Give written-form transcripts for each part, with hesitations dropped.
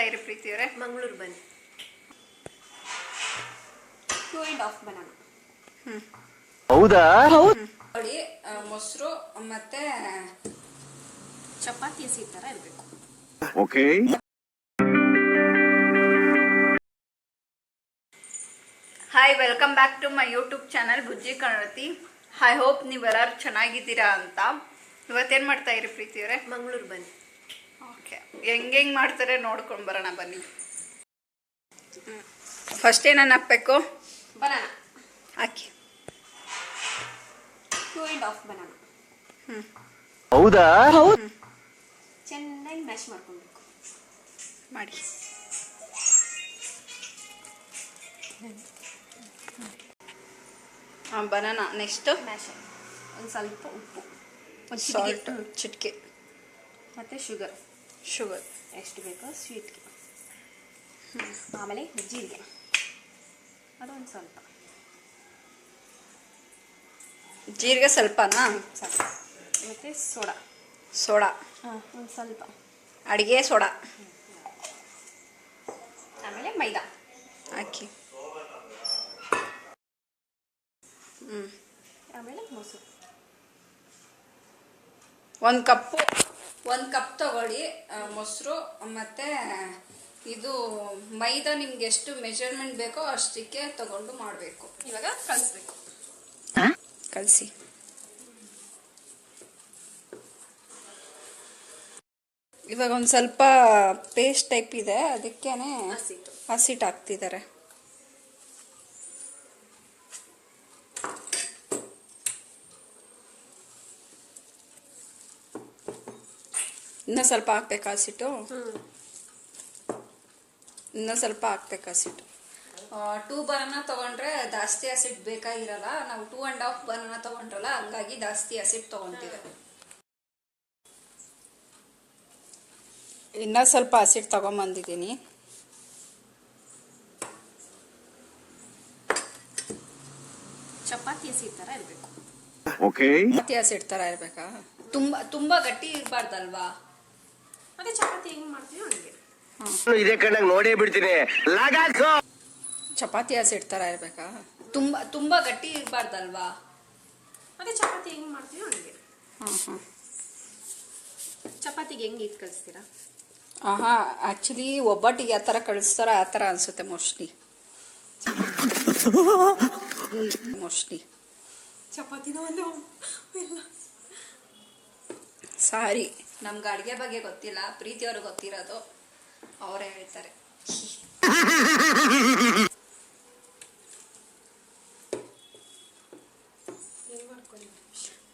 ಮಾಡ್ತಾ ಇರಿ ಪ್ರೀತಿಯವರೇ? ಮಂಗಳೂರು ಬನ್ನಿ. 2.5 ಬನಾನಾ. ಹೌದಾ? ನೋಡಿ, ಮೊಸರು ಮತ್ತೆ ಚಪಾತಿ ಹಸಿ ತರ ಇರಬೇಕು. Okay. Hi, welcome back to my YouTube channel Bujji Kannadathi. I hope ನೀವೆಲ್ಲರೂ ಚೆನ್ನಾಗಿದ್ದೀರಾ ಅಂತ. ಇವತ್ತೇನು ಮಾಡ್ತಾ ಇರಿ ಪ್ರೀತಿಯವರೇ? ಮಂಗಳೂರು ಬನ್ನಿ. ಓಕೆ, ಹೆಂಗೆ ಮಾಡ್ತಾರೆ ನೋಡ್ಕೊಂಡು ಬರೋಣ ಬನ್ನಿ. ಫಸ್ಟ್ ಏನನ್ನು ಹಾಕಬೇಕು? ಬನಾನಾ ಹಾಕಿ. 2.5 ಬನಾನಾ. ಹೌದಾ? ಚೆನ್ನಾಗಿ ಮ್ಯಾಶ್ ಮಾಡ್ಕೊಳ್ಬೇಕು. ಮಾಡಿ. Banana next mash. ಒಂದು ಸ್ವಲ್ಪ ಉಪ್ಪು, ಒಂದು ಸಾಲ್ಟ್, ಚಿಟಿಕೆ, ಮತ್ತು ಶುಗರ್ ಎಷ್ಟು ಬೇಕೋ ಸ್ವೀಟ್ಗೆ. ಆಮೇಲೆ ಜೀರಿಗೆ, ಅದೊಂದು ಸ್ವಲ್ಪ. ಜೀರಿಗೆ ಸ್ವಲ್ಪನಾ? ಸ್ವಲ್ಪ. ಮತ್ತು ಸೋಡಾ ಒಂದು ಸ್ವಲ್ಪ. ಅಡುಗೆ ಸೋಡಾ. ಆಮೇಲೆ ಮೈದಾ ಹಾಕಿ. ಆಮೇಲೆ ಮೊಸರು. ಒಂದು ಕಪ್ ತಗೊಳ್ಳಿ ಮೊಸರು. ಮತ್ತು ಇದು ಮೈದಾ ನಿಮ್ಗೆ ಎಷ್ಟು ಮೆಜರ್ಮೆಂಟ್ ಬೇಕೋ ಅಷ್ಟಕ್ಕೆ ತಗೊಂಡು ಮಾಡಬೇಕು. ಇವಾಗ ಕಲಿಸ್ಬೇಕು. ಕಲಸಿ. ಇವಾಗ ಒಂದು ಸ್ವಲ್ಪ ಪೇಸ್ಟ್ ಟೈಪ್ ಇದೆ, ಅದಕ್ಕೇನೆ ಹಸಿಟ್ಟು ಹಾಕ್ತಿದ್ದಾರೆ. ಇನ್ನೂ ಸ್ವಲ್ಪ ಹಾಕ್ಬೇಕು ಹಸಿಟ್ಟು. ಇನ್ನೂ ಸ್ವಲ್ಪ ಹಾಕ್ಬೇಕು ಹಸಿಟ್ಟು. 2 ಬನಾನಾ ತಗೊಂಡ್ರೆ ಜಾಸ್ತಿ ಹಸಿಟ್ಟು ಬೇಕಾಗಿರಲ್ಲ. ನಾವು 2.5 ಬನಾನಾ ತಗೊಂಡ್ರಲ್ಲ, ಹಂಗಾಗಿ ಜಾಸ್ತಿ ಹಸಿಟ್ಟು ತಗೊಂತೀವಿ. ಇನ್ನೂ ಸ್ವಲ್ಪ ಹಸಿಟ್ಟು ತಗೊಂಬಂದಿದ್ದೀನಿ. ಚಪಾತಿ ಹಸಿ ಥರ ಇರಬೇಕು. ಓಕೆ. ಚಪಾತಿ ಹಸಿಟ್ಟು ಥರ ಇರಬೇಕಾ? ತುಂಬ ಗಟ್ಟಿ ಇರಬಾರ್ದಲ್ವಾ? ಅದೇ ಚಪಾತಿ ಹೆಂಗೆ ಮಾಡ್ತೀವಿ ಹಂಗೆ. ಇದೇ ಕಣ್ಣಾಗ ನೋಡೇ ಬಿಡ್ತೀನಿ. ಚಪಾತಿ ಹಸಿಟ್ಟು ಥರ ಇರಬೇಕಾ? ತುಂಬ ಗಟ್ಟಿ ಇರಬಾರ್ದಲ್ವಾ? ಅದೇ ಚಪಾತಿ ಹೆಂಗೆ ಮಾಡ್ತೀವಿ ಹಂಗೆ. ಹಾಂ. ಚಪಾತಿಗೆ ಹೆಂಗೆ ಇದು ಕಲಿಸ್ತೀರಾ? ಆ್ಯಕ್ಚುಲಿ ಒಬ್ಬಟ್ಟಿಗೆ ಯಾವ ಥರ ಕಳಿಸ್ತಾರೋ ಆ ಥರ ಅನಿಸುತ್ತೆ ಮೋಸ್ಟ್ಲಿ. ಚಪಾತಿನ ಸಾರಿ, ನಮ್ಗೆ ಅಡುಗೆ ಬಗ್ಗೆ ಗೊತ್ತಿಲ್ಲ. ಪ್ರೀತಿಯವ್ರಿಗೆ ಗೊತ್ತಿರೋದು, ಅವರೇ ಹೇಳ್ತಾರೆ.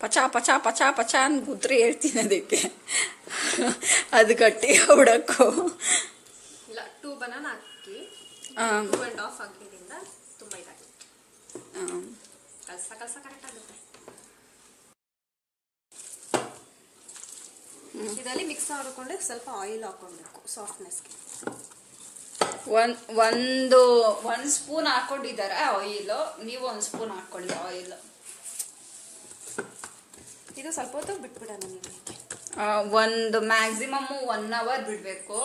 ಪಚಾ ಪಚಾ ಪಚಾ ಪಚಾ ಅಂತ ಗುದ್ರೆ ಹೇಳ್ತೀನಿ ಅದಕ್ಕೆ. ಅದು ಗಟ್ಟಿ ಹುಡಕು. ಇಲ್ಲ, 2 ಬನಾನಾ ಹಾಕಿ 2.5 ಆಗಿದ್ದರಿಂದ ತುಂಬ ಇದಾಗುತ್ತೆ. ಕಲಸ ಕರೆಕ್ಟ್ ಆಗುತ್ತೆ. ಇದರಲ್ಲಿ ಮಿಕ್ಸ್ ಮಾಡಿಕೊಂಡೆ ಸ್ವಲ್ಪ ಆಯಿಲ್ ಹಾಕೊಳ್ಬೇಕು ಸಾಫ್ಟ್ನೆಸ್ಗೆ. ಒಂದು ಸ್ಪೂನ್ ಹಾಕೊಂಡಿದ್ದಾರೆ ಆಯಿಲು. ನೀವು 1 ಸ್ಪೂನ್ ಹಾಕೊಳ್ಳಿ ಆಯಿಲ್. ಇದು ಸ್ವಲ್ಪ ಹೊತ್ತು ಬಿಟ್ಬಿಡೋಣ. ನೀವು ಒಂದು ಮ್ಯಾಕ್ಸಿಮಮ್ 1 ಅವರ್ ಬಿಡಬೇಕು.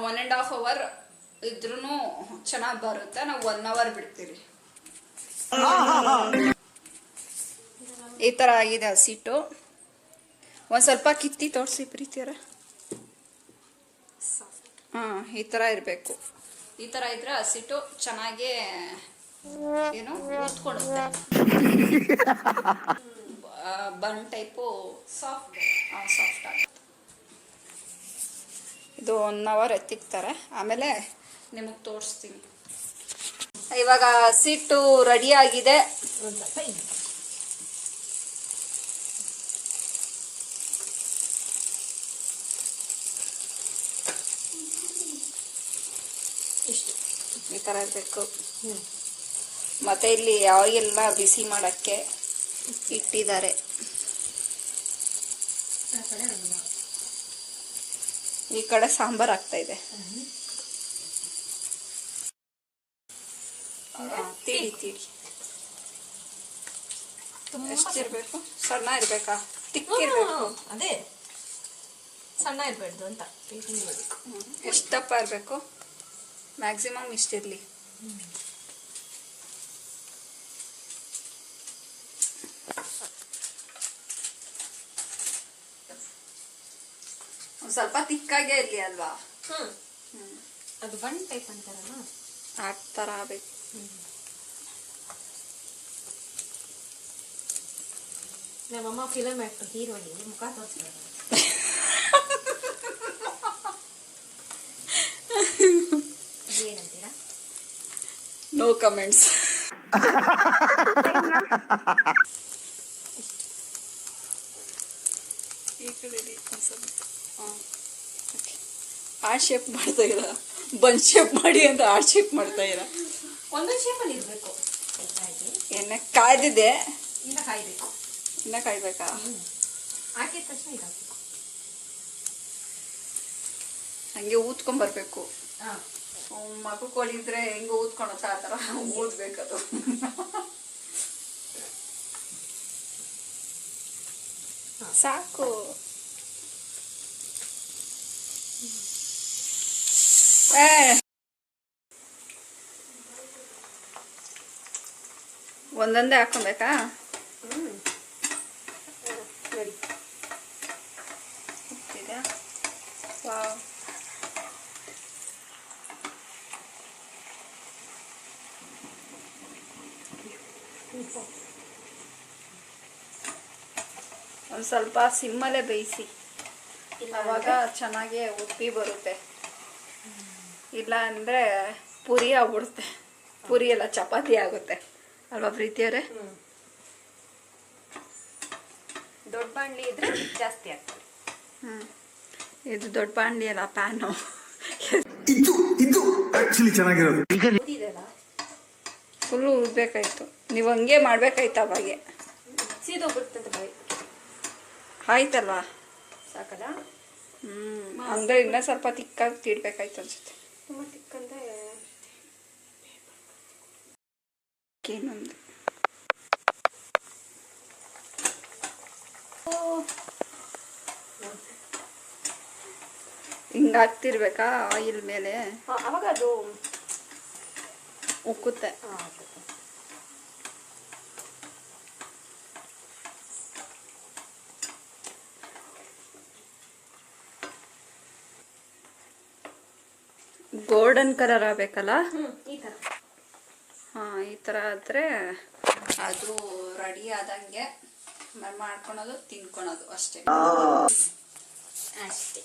1.5 ಅವರ್ ಇದ್ರೂ ಚೆನ್ನಾಗಿ ಬರುತ್ತೆ. ನಾವು 1 ಅವರ್ ಬಿಡ್ತೀವಿ. ಈ ಥರ ಆಗಿದೆ ಹಸಿಟ್ಟು. ಒಂದು ಸ್ವಲ್ಪ ಕಿತ್ತಿ ತೋರಿಸಿ ಪ್ರೀತಿಯವರ. ಈ ಥರ ಇರಬೇಕು. ಈ ಥರ ಇದ್ರೆ ಹಸಿಟ್ಟು ಚೆನ್ನಾಗಿ ಉತ್ಕೊಡುತ್ತೆ. ಬನ್ ಟೈಪು ಸಾಫ್ಟ್ ಆಗುತ್ತೆ. ಇದು 1 ಅವರ್ ಎತ್ತಿಕ್ತಾರೆ, ಆಮೇಲೆ ನಿಮಗೆ ತೋರಿಸ್ತೀನಿ. ಇವಾಗ ಹಸಿಟ್ಟು ರೆಡಿ ಆಗಿದೆ. ಇಷ್ಟು ಈ ಥರ ಇರಬೇಕು. ಮತ್ತು ಇಲ್ಲಿ ಆಯಿಲ್ನ ಬಿಸಿ ಮಾಡೋಕ್ಕೆ ಇಟ್ಟಿದ್ದಾರೆ. ಈ ಕಡೆ ಸಾಂಬಾರು ಆಗ್ತಾ ಇದೆ. ತಿಳಿ ಎಷ್ಟಿರಬೇಕು? ಸಣ್ಣ ಇರಬೇಕಾ? ತಿಕ್ಕಿರಬೇಕು. ಅದೇ ಸಣ್ಣ ಇರಬಾರ್ದು ಅಂತ ತಿಳ್ಕೊಂಡು ಮಾಡಬೇಕು. ಎಷ್ಟು ದಪ್ಪ ಇರಬೇಕು? ಮ್ಯಾಕ್ಸಿಮಮ್ ಇಷ್ಟಿರಲಿ. ಒಂದು ಸ್ವಲ್ಪ ತಿಕ್ಕಾಗೇ ಇರಲಿ ಅಲ್ವಾ? ಅದು ಬನ್ ಟೈಪ್ ಅಂತಾರಲ್ಲ ಆ ಥರ ಆಗಬೇಕು. ನಮ್ಮಮ್ಮ ಫಿಲಮ್ ಆಕ್ಟರ್ ಹೀರೋಯಿನ್ ಮುಖ ತೋರಿಸ್ತಾರೆ. ಏನಂತೀರಾ? No comments. ಈ ಕಡೆ ಆರ್ಟ್ ಶೇಪ್ ಮಾಡ್ತಾ ಇರ, ಬನ್ ಶೇಪ್ ಮಾಡಿ ಅಂತ ಆರ್ಟ್ ಶೇಪ್ ಮಾಡ್ತಾ ಇರ. ಒಂದೊಂದು ಶೇಪಲ್ಲಿ ಇರಬೇಕು. ಎಣ್ಣೆ ಕಾಯ್ದಿದೆ, ಇನ್ನ ಕಾಯ್ಬೇಕು. ಇನ್ನ ಕಾಯ್ಬೇಕಾ? ಹಾಕಿದ ತಕ್ಷಣ ಇದಾಗಬೇಕು. ಹಂಗೆ ಊದ್ಕೊಂಬರ್ಬೇಕು. ಮಗು ಕೊಳಿದ್ರೆ ಹೆಂಗೆ ಊದ್ಕೊಳತ್ತ ಆ ಥರ ಊದ್ಬೇಕದು. ಸಾಕು. ಒಂದೊಂದೇ ಹಾಕೊಬೇಕಾ? ರೆಡಿ. ವಾವ್. ಒಂದು ಸ್ವಲ್ಪ ಸಿಮ್ಮಲ್ಲೇ ಬೇಯಿಸಿ, ಅವಾಗ ಚೆನ್ನಾಗಿ ಉಪ್ಪಿ ಬರುತ್ತೆ. ಇಲ್ಲ ಅಂದರೆ ಪುರಿ ಆಗ್ಬಿಡುತ್ತೆ. ಪುರಿ ಎಲ್ಲ ಚಪಾತಿ ಆಗುತ್ತೆ ಅಲ್ವಾ ಪ್ರೀತಿಯವರೇ? ದೊಡ್ಡ ಬಾಣಲಿ ಇದ್ರೆ ಜಾಸ್ತಿ ಆಗ್ತದೆ. ಇದು ದೊಡ್ಡ ಬಾಣಲಿ ಅಲ್ಲ, ಪ್ಯಾನು. ಇದು ಆಕ್ಚುಲಿ ಚೆನ್ನಾಗಿರೋದು. ಫುಲ್ಲು ಉದ್ಬೇಕಾಯ್ತು. ನೀವು ಹಂಗೆ ಮಾಡ್ಬೇಕಾಯ್ತು ಅವಾಗೆ. ಸೀದೋಗ್ಬಿಡ್ತಂತೆ ಬಾಯಿ. ಆಯ್ತಲ್ವಾ? ಸಾಕಲ್ಲ? ಅಂದರೆ ಇನ್ನೂ ಸ್ವಲ್ಪ ತಿಕ್ಕಾಗಿ ತಿಡ್ಬೇಕಾಯ್ತು ಅನ್ಸುತ್ತೆ. ತುಂಬ ತಿಕ್ಕಂದ್ರೆ ಇನ್ನೊಂದು ಹಿಂಗೆ ಹಾಕ್ತಿರ್ಬೇಕಾ ಆಯಿಲ್ ಮೇಲೆ? ಅವಾಗ ಅದು ಉಕ್ಕುತ್ತೆ. Golden colour ಆಗಬೇಕಲ್ಲ? ಈ ಥರ. ಹಾಂ, ಈ ಥರ ಆದರೆ ಅದು ರೆಡಿ ಆದಂಗೆ ಮಾಡ್ಕೊಳೋದು, ತಿನ್ಕೊಳೋದು ಅಷ್ಟೇ. ಅಷ್ಟೇ.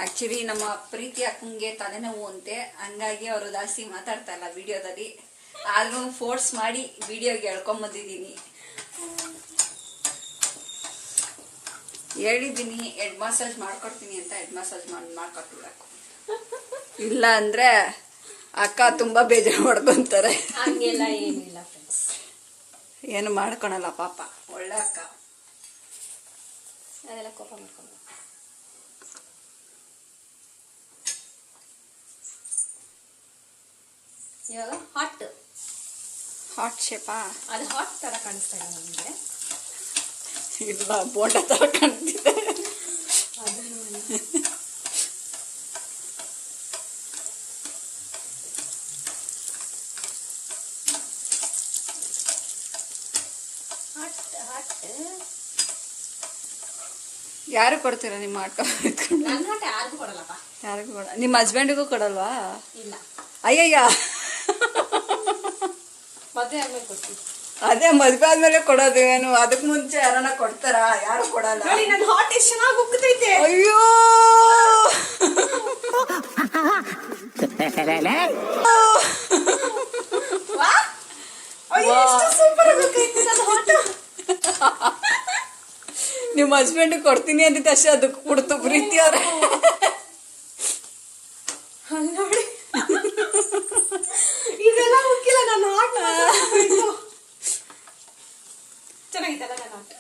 ಆ್ಯಕ್ಚುಲಿ ನಮ್ಮ ಪ್ರೀತಿ ಅಕ್ಕಂಗೆ ತಲೆನೋವು ಅಂತೆ, ಹಂಗಾಗಿ ಅವರು ಜಾಸ್ತಿ ಮಾತಾಡ್ತಾ ಇಲ್ಲ ವಿಡಿಯೋದಲ್ಲಿ. ಆದ್ರೂ ಫೋರ್ಸ್ ಮಾಡಿ ವಿಡಿಯೋಗೆ ಎಳ್ಕೊಂಬಂದಿದ್ದೀನಿ. ಹೇಳಿದ್ದೀನಿ ಹೆಡ್ ಮಸಾಜ್ ಮಾಡ್ಕೊಡ್ತೀನಿ ಅಂತ. ಹೆಡ್ ಮಸಾಜ್ ಮಾಡ್ಕೊಟ್ಬಿಡಬೇಕು. ಇಲ್ಲ ಅಂದರೆ ಅಕ್ಕ ತುಂಬ ಬೇಜಾರು ಮಾಡ್ಕೊತಾರೆ. ಹಂಗೆಲ್ಲ ಏನಿಲ್ಲ ಫ್ರೆಂಡ್ಸ್. ಏನು ಮಾಡ್ಕೊಳಲ್ಲ ಪಾಪ, ಒಳ್ಳೆ ಅಕ್ಕ. ಅದೆಲ್ಲ ಕೋಪ ಮಾಡ್ಕೊಂಡು ಇವಾಗ ಹಾಟ್ ಶೇಪಾ? ಅದು ಹಾಟ್ ಥರ ಕಾಣಿಸ್ತಾ ಇಲ್ಲ ನಮಗೆ. ಇಲ್ಲ, ಬೋಂಡ ಥರ ಕಾಣ್ತಿದೆ. ಯಾರು ಕೊಡ್ತೀರಾ ನಿಮ್ಮ ಆಟೋ? ನನ್ನ ಹಾಟ್ ಯಾರಿಗೂ ಕೊಡಲ್ಲಪ್ಪ. ಯಾರಿಗೂ ಕೊಡ? ನಿಮ್ಮ ಹಸ್ಬೆಂಡಿಗೂ ಕೊಡಲ್ವಾ? ಇಲ್ಲ. ಅಯ್ಯಯ್ಯ, ಮದುವೆ ಆದ್ಮೇಲೆ ಕೊಡ್ತೀವಿ. ಅದೇ ಮದ್ವೆ ಆದ್ಮೇಲೆ ಕೊಡೋದು ಏನು? ಅದಕ್ಕೆ ಮುಂಚೆ ಯಾರನ್ನ ಕೊಡ್ತಾರಾ? ಯಾರು ಕೊಡಲ್ಲ. ನೋಡಿ ನನ್ನ ಹಾಟ್ ಎಷ್ಟು ಚೆನ್ನಾಗಿ ಉಕ್ಕುತ್ತೈತೆ. ಅಯ್ಯೋ, ನಿಮ್ಮ ಹಸ್ಬೆಂಡ್ ಕೊಡ್ತೀನಿ ಅಂದಿದ್ದ ಅಷ್ಟೇ ಅದಕ್ಕೆ ಕೊಡ್ತು ಪ್ರೀತಿ ಅವ್ರೆ. ನೋಡಿ ಇದೆಲ್ಲ ಮುಕ್ಕಿಲ್ಲ ನನ್ನ ಹಾಟ್. ಚೆನ್ನಾಗಿತ್ತಲ್ಲ ನನ್ನ ಹಾಟ್?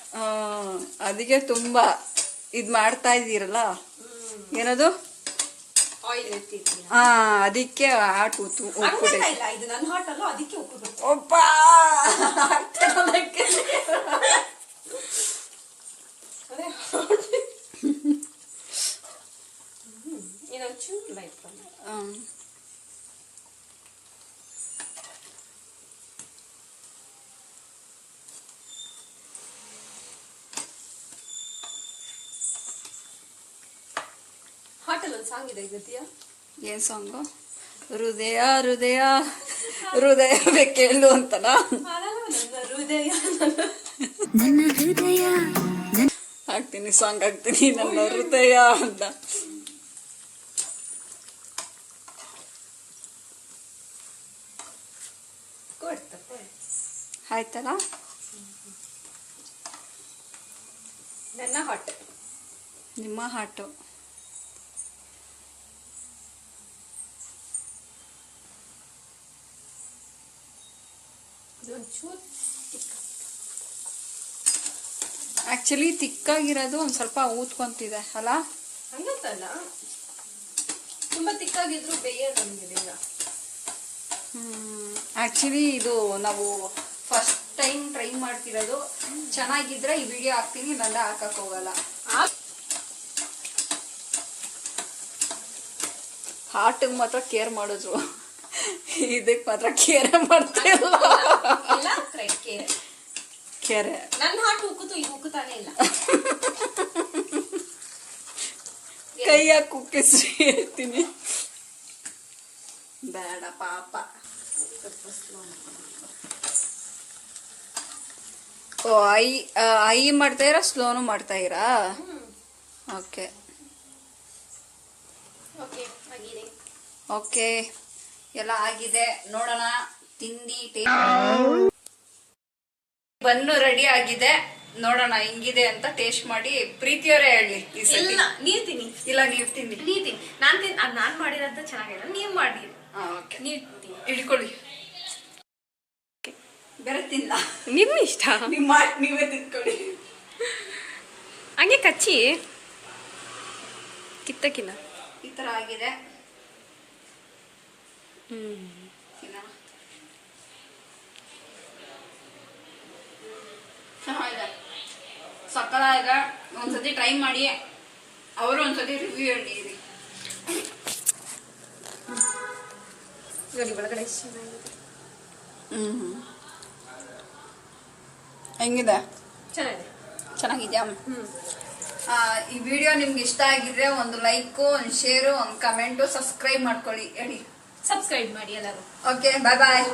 ಅದಕ್ಕೆ ತುಂಬಾ ಇದ್ ಮಾಡ್ತಾ ಇದ್ದೀರಲ್ಲ, ಏನದು ಆಯಿಲ್ ಎತ್ತಿರ್ತೀನಿ. ಅದಕ್ಕೆ ಆಟ್ ಉಪ್ಪು ಇಲ್ಲ, ಇದು ನನ್ನ ಹಾಟ್ ಅಲ್ಲ, ಅದಕ್ಕೆ ಉಪ್ಪು ಬರುತ್ತೆ. ಒಬ್ಬ ಅದೇ ಇನ್ನೊಂಚೂರು ಲೈಟ್ ಬಂದು ಹಾಟಲ್ಲಿ ಒಂದು ಸಾಂಗ್ ಇದೆ ಗೊತ್ತಿಯಾ? ಏನ್ ಸಾಂಗು? ಹೃದಯ ಹೃದಯ ಹೃದಯವೇ ಕೇಳು ಅಂತನ ಹೃದಯ ಹಾಕ್ತೀನಿ, ಸಾಂಗ್ ಹಾಕ್ತೀನಿ, ನನ್ನ ಹೃದಯ ಅಂತ. ಆಯ್ತಲ್ಲ? ನನ್ನ ಹಾಟ್, ನಿಮ್ಮ ಹಾಟು. ಆಕ್ಚುಲಿ ತಿಕ್ಕಾಗಿರೋದು ಒಂದ್ ಸ್ವಲ್ಪ ಊದ್ಕೊಂತಿದೆ ಅಲ್ಲ? ಹಂಗಂತಲ್ಲ, ತುಂಬಾ ತಿಕ್ಕಾಗಿದ್ರು ಬೇಯೋದು ನಮಗೆ ಬೇಗ. ಆಕ್ಚುಲಿ ಇದು ನಾವು ಫಸ್ಟ್ ಟೈಮ್ ಟ್ರೈ ಮಾಡ್ತಿರೋದು. ಚೆನ್ನಾಗಿದ್ರೆ ಈ ವಿಡಿಯೋ ಹಾಕ್ತೀನಿ, ಇಲ್ಲ ಹಾಕಕ್ ಹೋಗಲ್ಲ. ಹಾರ್ಟಿಗೆ ಮಾತ್ರ ಕೇರ್ ಮಾಡೋದು, ಇದಕ್ಕೆ ಮಾತ್ರ ಕೇರ್ ಮಾಡ್ತಿಲ್ಲ. ಕೇರೆ ನನ್ನ ಹಾರ್ಟ್ ಉಕ್ಕುತ್ತು, ಇದು ಉಕ್ಕುತ್ತಾನೆ ಇಲ್ಲ. ಕೈಯಾಗ ಕುಕ್ಕಿಸಿ ಹೇಳ್ತೀನಿ, ಬೇಡ ಪಾಪ. ಓ ಐ ಮಾಡ್ತಾ ಇರಾ, ಸ್ಲೋನು ಮಾಡ್ತಾ ಇರಾ? ಓಕೆ ಓಕೆ, ಎಲ್ಲ ಆಗಿದೆ. ನೋಡೋಣ ತಿಂಡಿ. ಬನ್ನು ರೆಡಿ ಆಗಿದೆ, ನೋಡೋಣ ಹೆಂಗಿದೆ ಅಂತ ಟೇಸ್ಟ್ ಮಾಡಿ ಪ್ರೀತಿಯವರೇ ಹೇಳಿ ಈ ಸತಿ. ನೀವ್ ತಿನ್ನಿ. ಇಲ್ಲ ನೀವ್ ತಿನ್ನಿ. ನೀವ್ ತಿನ್ನಿ. ನಾನ್ ಮಾಡಿರೋಂತ ಚೆನ್ನಾಗಿಲ್ಲ, ನೀವ್ ಮಾಡಿ. ನೀವ್ ತಿನ್ನಿ, ಹಿಡ್ಕೊಳ್ಳಿ. ಬೇರೆ ತಿನ್ನ, ನಿಮ್ ಇಷ್ಟ. ನೀವೇ ತಿನ್ಕೊಳ್ಳಿ. ಹಂಗೆ ಕಚ್ಚಿ ಕಿತ್ತಕಿಲ್ಲ. ಈ ತರ ಆಗಿದೆ. ಚೆನ್ನಾಗಿದೆ, ಸಕ್ಕತ್ತಾಗಿದೆ. ಒಂದ್ಸತಿ ಟ್ರೈ ಮಾಡಿ, ಅವರು ಒಂದ್ಸತಿ ರಿವ್ಯೂ ಹೇಳಿರಿ. ಒಳಗಡೆ ಚೆನ್ನಾಗಿದೆ. ಹೆಂಗಿದೆ? ಚೆನ್ನಾಗಿದೆ. ಚೆನ್ನಾಗಿದ್ಯಾ? ಈ ವಿಡಿಯೋ ನಿಮ್ಗೆ ಇಷ್ಟ ಆಗಿದ್ರೆ ಒಂದು ಲೈಕ್, ಒಂದು ಶೇರು, ಒಂದು ಕಮೆಂಟು, ಸಬ್ಸ್ಕ್ರೈಬ್ ಮಾಡ್ಕೊಳ್ಳಿ. ಹೇಳಿ ಸಬ್ಸ್ಕ್ರೈಬ್ ಮಾಡಿ ಎಲ್ಲರೂ. ಓಕೆ, ಬಾಯ್ ಬಾಯ್.